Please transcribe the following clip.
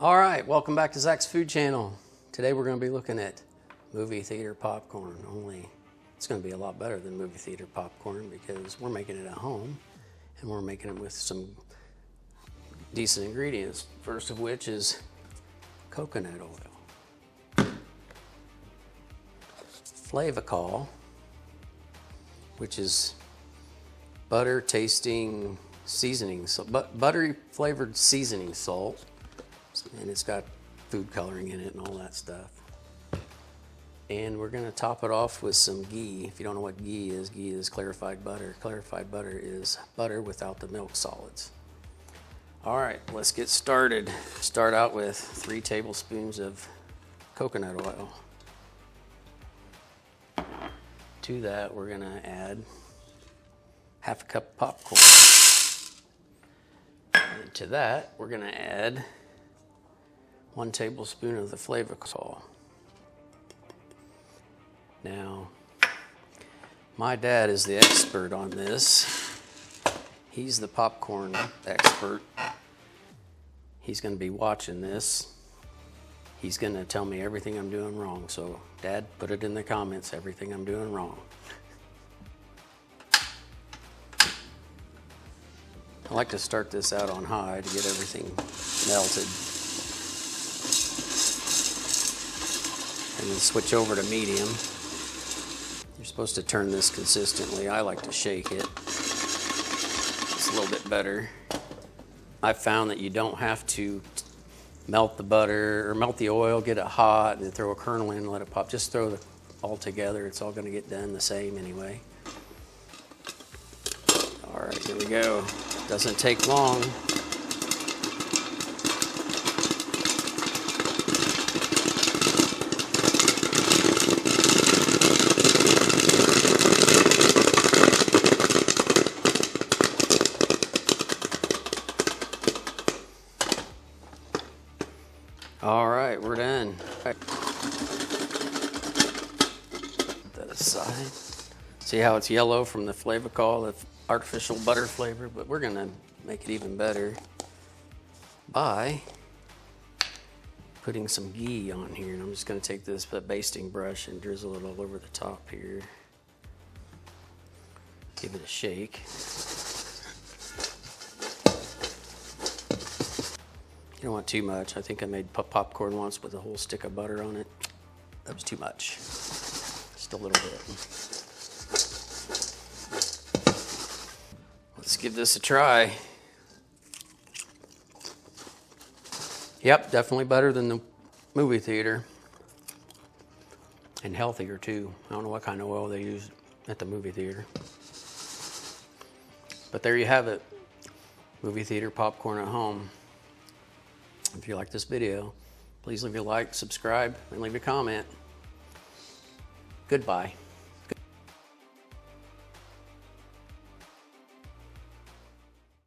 All right, welcome back to Zach's Food Channel. Today we're going to be looking at movie theater popcorn, only it's going to be a lot better than movie theater popcorn because we're making it at home and we're making it with some decent ingredients. First of which is coconut oil, Flavacol, which is butter tasting seasoning, so buttery flavored seasoning salt, and it's got food coloring in it and all that stuff. And we're going to top it off with some ghee. If you don't know what ghee is clarified butter. Clarified butter is butter without the milk solids. All right, let's get started. Start out with 3 tablespoons of coconut oil. To that, we're going to add half a cup of popcorn. And to that, we're going to add 1 tablespoon of the Flavacol. Now, my dad is the expert on this. He's the popcorn expert. He's going to be watching this. He's going to tell me everything I'm doing wrong. So, Dad, put it in the comments, everything I'm doing wrong. I like to start this out on high to get everything melted. And then switch over to medium. You're supposed to turn this consistently. I like to shake it. It's a little bit better. I've found that you don't have to melt the butter or melt the oil, get it hot, and then throw a kernel in and let it pop. Just throw it all together. It's all going to get done the same anyway. All right, here we go. Doesn't take long. All right, we're done. Put that aside. See how it's yellow from the Flavacol, the artificial butter flavor, but we're gonna make it even better by putting some ghee on here. And I'm just gonna take this basting brush and drizzle it all over the top here. Give it a shake. You don't want too much. I think I made popcorn once with a whole stick of butter on it. That was too much. Just a little bit. Let's give this a try. Yep, definitely better than the movie theater. And healthier too. I don't know what kind of oil they use at the movie theater. But there you have it. Movie theater popcorn at home. If you like this video, please leave a like, subscribe, and leave a comment. Goodbye.